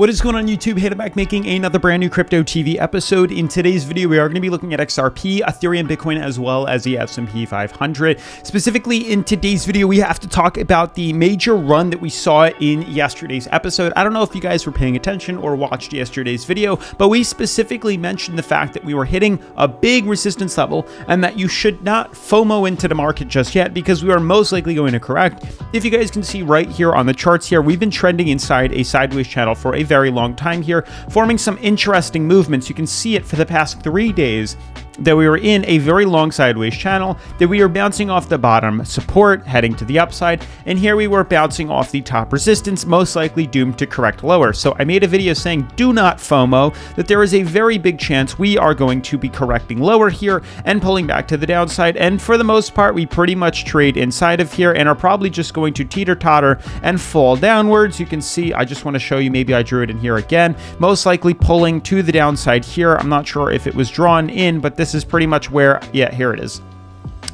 What is going on YouTube? Hey, I'm back making another brand new Crypto TV episode. In today's video, we are going to be looking at XRP, Ethereum, Bitcoin, as well as the S&P 500. Specifically, in today's video, we have to talk about the major run that we saw in yesterday's episode. I don't know if you guys were paying attention or watched yesterday's video, but we specifically mentioned the fact that we were hitting a big resistance level and that you should not FOMO into the market just yet because we are most likely going to correct. If you guys can see right here on the charts here, we've been trending inside a sideways channel for a very long time here, forming some interesting movements. You can see it for the past 3 days that we were in a very long sideways channel, that we were bouncing off the bottom support, heading to the upside, and here we were bouncing off the top resistance, most likely doomed to correct lower. So I made a video saying, do not FOMO, that there is a very big chance we are going to be correcting lower here and pulling back to the downside, and for the most part, we pretty much trade inside of here and are probably just going to teeter-totter and fall downwards. You can see, I just want to show you, maybe I drew it in here again, most likely pulling to the downside here. I'm not sure if it was drawn in, but this is pretty much where, yeah, here it is.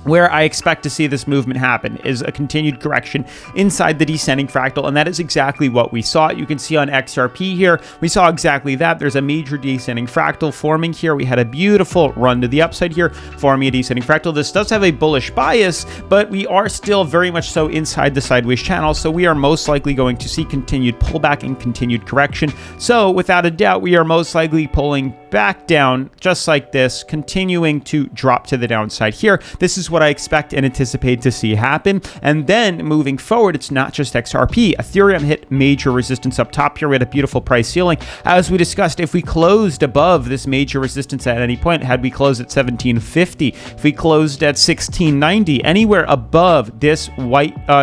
Where I expect to see this movement happen is a continued correction inside the descending fractal, and that is exactly what we saw. You can see on XRP here, we saw exactly that. There's a major descending fractal forming here. We had a beautiful run to the upside here, forming a descending fractal. This does have a bullish bias, but we are still very much so inside the sideways channel, so we are most likely going to see continued pullback and continued correction. So without a doubt, we are most likely pulling back down just like this, continuing to drop to the downside here. This is what I expect and anticipate to see happen. And then moving forward, it's not just XRP. Ethereum hit major resistance up top here. We had a beautiful price ceiling. As we discussed, if we closed above this major resistance at any point, had we closed at 1750, if we closed at 1690, anywhere above this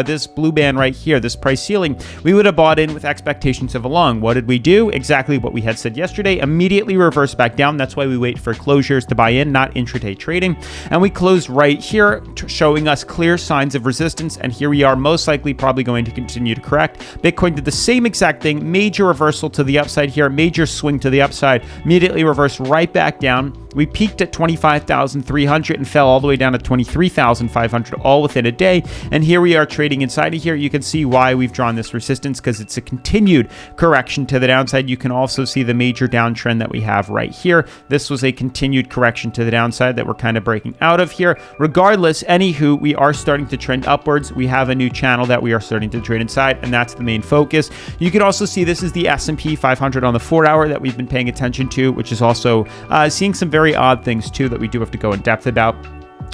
this blue band right here, this price ceiling, we would have bought in with expectations of a long. What did we do? Exactly what we had said yesterday. Immediately reverse back down. That's why we wait for closures to buy in, not intraday trading. And we closed right here, showing us clear signs of resistance, and here we are, most likely probably going to continue to correct. Bitcoin did the same exact thing, major reversal to the upside here, major swing to the upside, immediately reversed right back down. We peaked at 25,300 and fell all the way down to 23,500 all within a day, and here we are trading inside of here. You can see why we've drawn this resistance, because it's a continued correction to the downside. You can also see the major downtrend that we have right here. This was a continued correction to the downside that we're kind of breaking out of here. Regardless, anywho, we are starting to trend upwards. We have a new channel that we are starting to trade inside, and that's the main focus. You can also see this is the S&P 500 on the 4-hour that we've been paying attention to, which is also seeing some very odd things too that we do have to go in depth about.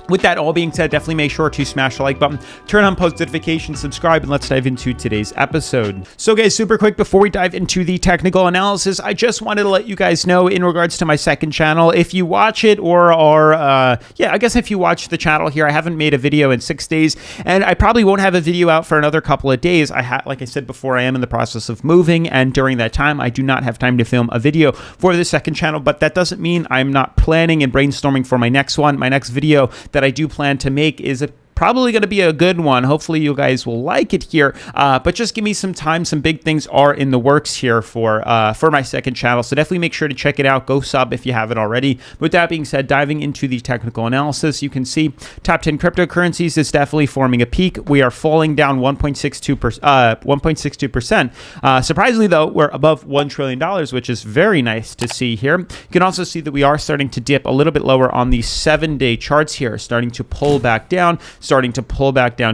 With that all being said, definitely make sure to smash the like button, turn on post notifications, subscribe, and let's dive into today's episode. So guys, super quick, before we dive into the technical analysis, I just wanted to let you guys know in regards to my second channel, if you watch it or I guess if you watch the channel here, I haven't made a video in 6 days, and I probably won't have a video out for another couple of days. Like I said before, I am in the process of moving, and during that time, I do not have time to film a video for the second channel, but that doesn't mean I'm not planning and brainstorming for my next one. My next video that I do plan to make is probably going to be a good one. Hopefully you guys will like it here, but just give me some time. Some big things are in the works here for my second channel, so definitely make sure to check it out. Go sub if you haven't already. With that being said, diving into the technical analysis, you can see top 10 cryptocurrencies is definitely forming a peak. We are falling down 1.62%. Surprisingly though, we're above $1 trillion, which is very nice to see here. You can also see that we are starting to dip a little bit lower on the 7-day charts here, starting to pull back down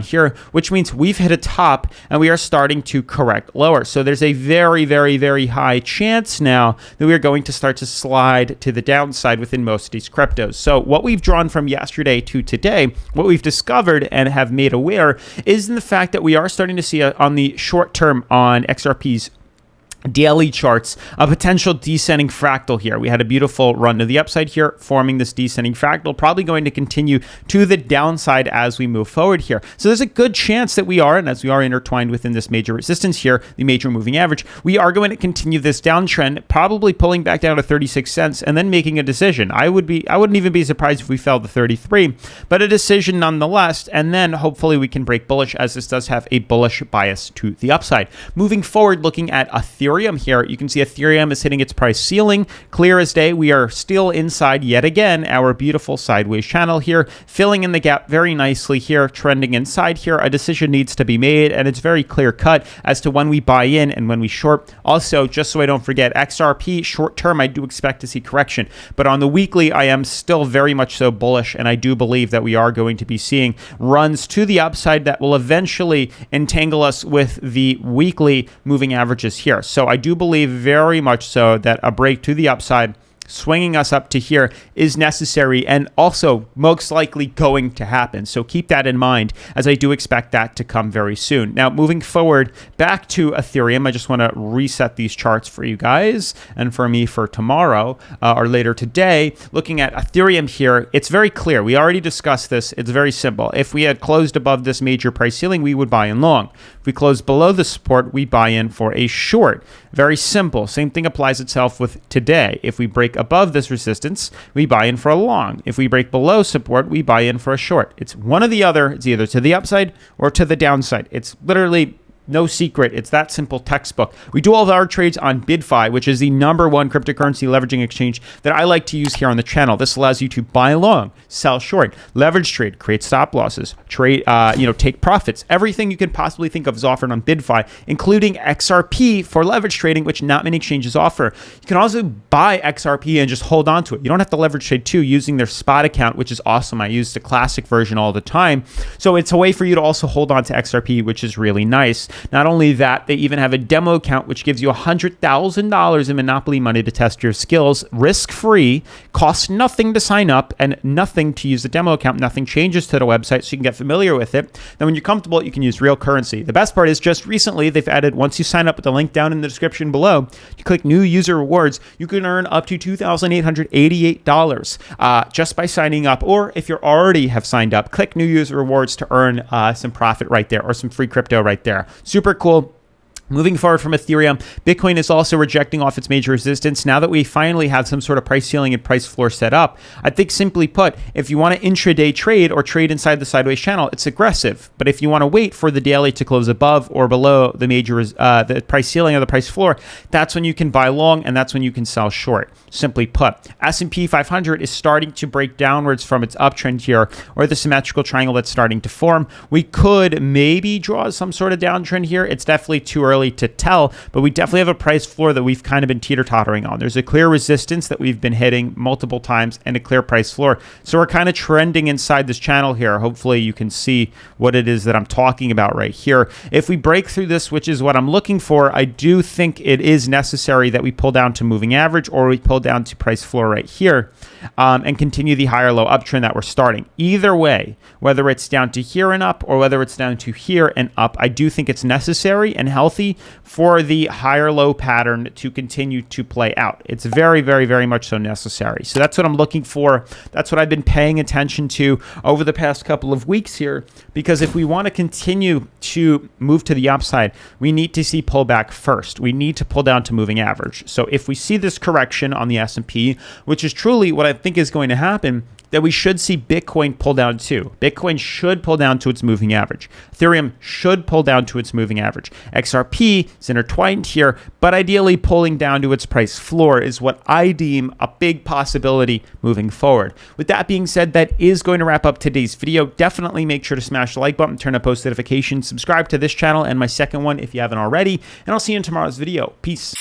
here, which means we've hit a top and we are starting to correct lower. So there's a very, very, very high chance now that we're going to start to slide to the downside within most of these cryptos. So what we've drawn from yesterday to today, what we've discovered and have made aware is in the fact that we are starting to see on the short term on XRP's daily charts, a potential descending fractal here. We had a beautiful run to the upside here, forming this descending fractal, probably going to continue to the downside as we move forward here. So there's a good chance that we are, and as we are intertwined within this major resistance here, the major moving average, we are going to continue this downtrend, probably pulling back down to 36 cents and then making a decision. I wouldn't even be surprised if we fell to 33, but a decision nonetheless, and then hopefully we can break bullish, as this does have a bullish bias to the upside. Moving forward, looking at Ethereum, Ethereum here, you can see Ethereum is hitting its price ceiling. Clear as day, we are still inside yet again our beautiful sideways channel here, filling in the gap very nicely here, trending inside here. A decision needs to be made, and it's very clear cut as to when we buy in and when we short. Also, just so I don't forget, XRP short term, I do expect to see correction, but on the weekly, I am still very much so bullish, and I do believe that we are going to be seeing runs to the upside that will eventually entangle us with the weekly moving averages here. So I do believe very much so that a break to the upside, swinging us up to here, is necessary and also most likely going to happen. So keep that in mind, as I do expect that to come very soon. Now, moving forward back to Ethereum, I just want to reset these charts for you guys and for me for tomorrow or later today. Looking at Ethereum here, it's very clear. We already discussed this. It's very simple. If we had closed above this major price ceiling, we would buy in long. If we close below the support, we buy in for a short. Very simple. Same thing applies itself with today. If we break above this resistance, we buy in for a long. If we break below support, we buy in for a short. It's one or the other. It's either to the upside or to the downside. It's literally no secret. It's that simple, textbook. We do all of our trades on BidFi, which is the #1 cryptocurrency leveraging exchange that I like to use here on the channel. This allows you to buy long, sell short, leverage trade, create stop losses, trade, take profits. Everything you can possibly think of is offered on BidFi, including XRP for leverage trading, which not many exchanges offer. You can also buy XRP and just hold on to it. You don't have to leverage trade too using their spot account, which is awesome. I use the classic version all the time. So it's a way for you to also hold on to XRP, which is really nice. Not only that, they even have a demo account which gives you $100,000 in Monopoly money to test your skills, risk-free, costs nothing to sign up and nothing to use the demo account. Nothing changes to the website, so you can get familiar with it. Then when you're comfortable, you can use real currency. The best part is just recently they've added, once you sign up with the link down in the description below, you click new user rewards, you can earn up to $2,888 just by signing up. Or if you already have signed up, click new user rewards to earn some profit right there or some free crypto right there. Super cool. Moving forward from Ethereum, Bitcoin is also rejecting off its major resistance. Now that we finally have some sort of price ceiling and price floor set up, I think simply put, if you want to intraday trade or trade inside the sideways channel, it's aggressive. But if you want to wait for the daily to close above or below the major the price ceiling or the price floor, that's when you can buy long and that's when you can sell short. Simply put, S&P 500 is starting to break downwards from its uptrend here, or the symmetrical triangle that's starting to form. We could maybe draw some sort of downtrend here. It's definitely too early to tell, but we definitely have a price floor that we've kind of been teeter-tottering on. There's a clear resistance that we've been hitting multiple times and a clear price floor. So we're kind of trending inside this channel here. Hopefully you can see what it is that I'm talking about right here. If we break through this, which is what I'm looking for, I do think it is necessary that we pull down to moving average or we pull down to price floor right here and continue the higher low uptrend that we're starting. Either way, whether it's down to here and up or whether it's down to here and up, I do think it's necessary and healthy for the higher low pattern to continue to play out. It's very, very, very much so necessary. So that's what I'm looking for. That's what I've been paying attention to over the past couple of weeks here, because if we want to continue to move to the upside, we need to see pullback first. We need to pull down to moving average. So if we see this correction on the S&P, which is truly what I think is going to happen, that we should see Bitcoin pull down too. Bitcoin should pull down to its moving average. Ethereum should pull down to its moving average. XRP is intertwined here, but ideally pulling down to its price floor is what I deem a big possibility moving forward. With that being said, that is going to wrap up today's video. Definitely make sure to smash the like button, turn on post notifications, subscribe to this channel and my second one if you haven't already, and I'll see you in tomorrow's video. Peace.